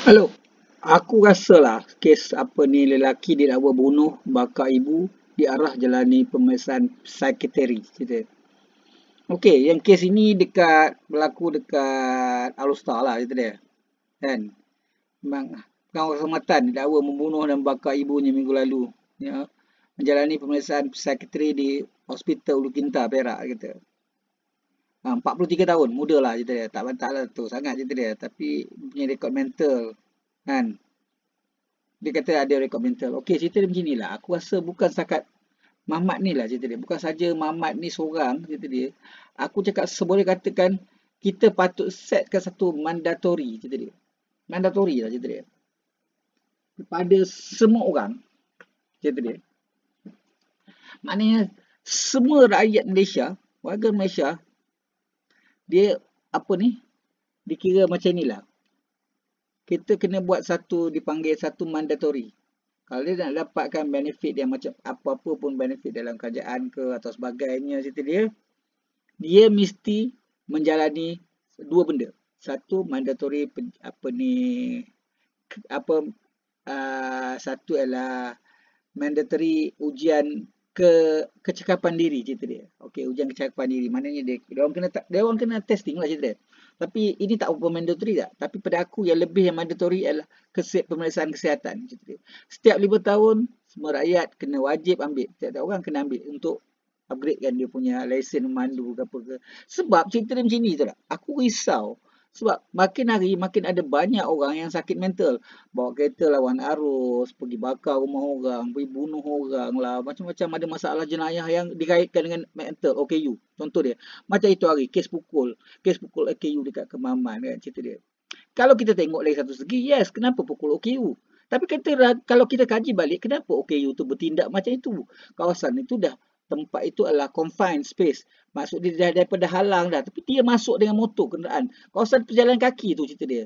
Halo, aku rasalah kes apa ni lelaki didakwa bunuh bakar ibu diarah jalani pemeriksaan psikiatri cerita. Okey, yang kes ini berlaku dekat Alostar lah cerita dia. Kan? Memang pengawal kehormatan didakwa membunuh dan bakar ibunya minggu lalu. Ya, menjalani pemeriksaan psikiatri di Hospital Ulu Kinta, Perak kata. 43 tahun, muda lah cerita dia. Tak bantah lah tu sangat cerita dia. Tapi punya rekod mental. Kan? Dia kata ada rekod mental. Okey, cerita dia macam inilah. Aku rasa bukan setakat Mamat ni lah cerita dia. Bukan saja Mamat ni seorang cerita dia. Aku cakap seboleh katakan kita patut setkan satu mandatory cerita dia. Mandatory lah cerita dia. Kepada semua orang cerita dia. Maknanya semua rakyat Malaysia, warga Malaysia, dia apa ni, dikira macam inilah. Kita kena buat satu, dipanggil satu mandatory. Kalau dia nak dapatkan benefit yang macam apa-apa pun benefit dalam kerajaan ke atau sebagainya cerita dia, dia mesti menjalani dua benda. Satu mandatory apa ni apa satu ialah mandatory ujian kecakapan diri cerita dia. Okey, ujian kecakapan diri. Maknanya dia orang kena testing lah cerita dia. Tapi ini tak apa mandatory tak. Tapi pada aku yang lebih yang mandatory adalah pemeriksaan kesihatan cerita dia. Setiap 5 tahun semua rakyat kena wajib ambil. Setiap orang kena ambil untuk upgradekan dia punya lesen memandu ke apa ke. Sebab cerita dia macam ni tu tak. Aku risau. Sebab makin hari makin ada banyak orang yang sakit mental. Bawa kereta lawan arus, pergi bakar rumah orang, pergi bunuh orang lah. Macam-macam ada masalah jenayah yang dikaitkan dengan mental, OKU. Contoh dia. Macam itu hari, kes pukul OKU dekat Kemaman kan cerita dia. Kalau kita tengok dari satu segi, yes, kenapa pukul OKU? Tapi kalau kita kaji balik, kenapa OKU tu bertindak macam itu? Kawasan itu tempat itu adalah confined space. Maksud dia dah daripada halang dah. Tapi dia masuk dengan motor kenderaan. Kawasan pejalan kaki tu cerita dia.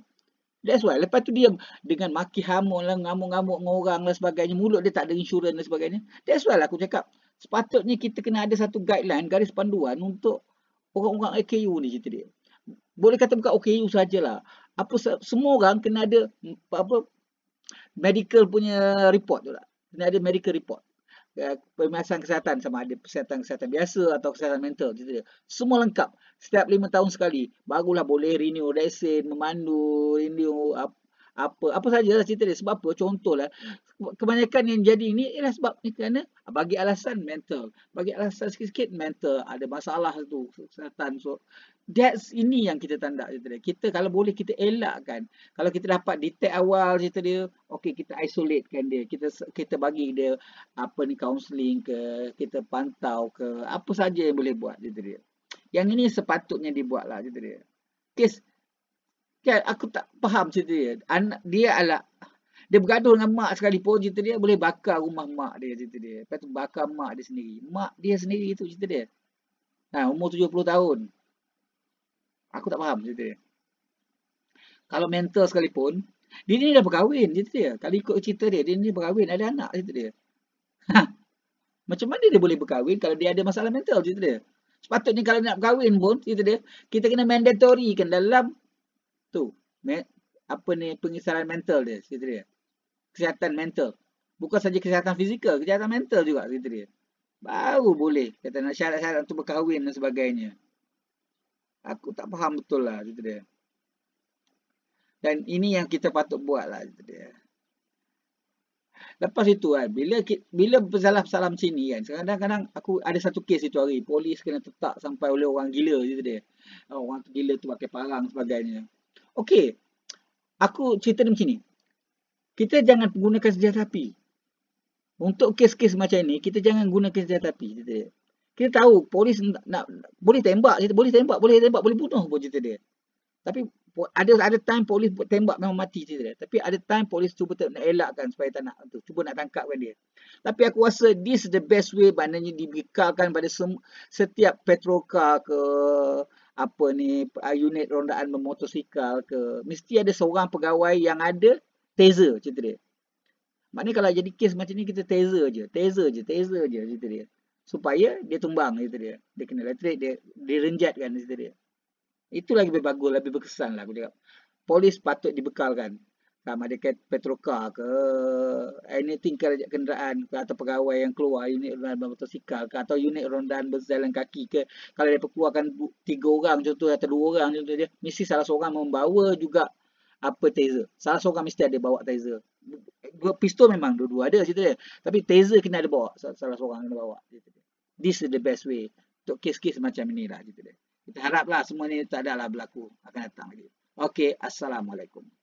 That's why. Lepas tu dia dengan maki hamun lah, ngamuk-ngamuk dengan orang lah sebagainya. Mulut dia tak ada insurans dan sebagainya. That's why lah aku cakap. Sepatutnya kita kena ada satu guideline, garis panduan untuk orang-orang AKU ni cerita dia. Boleh kata bukan OKU sajalah. Semua orang kena ada apa medical punya report tu lah. Kena ada medical report. Pemeriksaan kesihatan sama ada kesihatan biasa atau kesihatan mental gitu. Semua lengkap. Setiap 5 tahun sekali barulah boleh renew lesen, memandu, renew apa sajalah cerita dia. Sebab apa? Contohlah kebanyakan yang jadi ini ialah sebab ni kerana bagi alasan mental. Bagi alasan sikit-sikit mental ada masalah tu kesihatan. So that's ini yang kita tanda cerita dia. Kita kalau boleh kita elakkan. Kalau kita dapat detect awal cerita dia, okey kita isolatekan dia. Kita bagi dia apa ni counselling ke, kita pantau ke, apa saja yang boleh buat cerita dia. Yang ini sepatutnya dibuatlah cerita dia. Kes kan aku tak faham cerita dia. Anak dia adalah dia bergaduh dengan mak sekalipun cerita dia boleh bakar rumah mak dia cerita dia. Lepas tu bakar mak dia sendiri. Mak dia sendiri itu cerita dia. Umur 70 tahun. Aku tak faham cerita dia. Kalau mental sekalipun, dia ni dah berkahwin cerita dia. Kalau ikut cerita dia ni berkahwin, ada anak cerita dia. Macam mana dia boleh berkahwin kalau dia ada masalah mental cerita dia. Sepatutnya kalau nak berkahwin pun cerita dia, kita kena mandatory kan dalam tu. Apa ni pengisaran mental dia cerita dia. Kesihatan mental. Bukan saja kesihatan fizikal, kesihatan mental juga cerita dia. Baru boleh kata nak syarat-syarat untuk berkahwin dan sebagainya. Aku tak faham betul lah cerita dia. Dan ini yang kita patut buat lah cerita dia. Lepas itu kan, bila bersalah-salah macam ni kan, kadang-kadang aku ada satu kes itu hari, polis kena tetap sampai oleh orang gila cerita dia. Orang tu gila tu pakai parang sebagainya. Okey, aku cerita dia macam ni. Kita jangan gunakan senjata api. Untuk kes-kes macam ni, kita jangan gunakan senjata api cerita dia. Kita tahu polis nak boleh tembak, boleh bunuh pun cerita dia. Tapi ada time polis tembak memang mati cerita dia. Tapi ada time polis cuba nak elakkan supaya tak nak tu, cuba nak tangkapkan dia. Tapi aku rasa this is the best way, maknanya dibekalkan pada setiap petrolkar ke apa ni unit rondaan bermotosikal ke, mesti ada seorang pegawai yang ada taser cerita dia. Maknanya kalau jadi kes macam ni kita taser je cerita dia. Supaya dia tumbang cerita dia. Dia kena elektrik, dia renjatkan cerita dia. Itu lagi lebih bagus, lebih berkesan lah aku cakap. Polis patut dibekalkan. sama ada petrokar ke, anything kenderaan ke, atau pegawai yang keluar unit rondaan motosikal ke, atau unit rondaan berjalan kaki ke, kalau dia keluarkan 3 orang contoh atau 2 orang contoh dia, mesti salah seorang membawa juga taser. Salah seorang mesti ada bawa taser. Pistol memang dua-dua ada cerita dia, tapi taser kena ada bawa, salah seorang kena bawa cerita dia. This is the best way untuk kes-kes macam inilah cerita dia. Kita haraplah semua ni tak adalah berlaku akan datang lagi. Okey, assalamualaikum.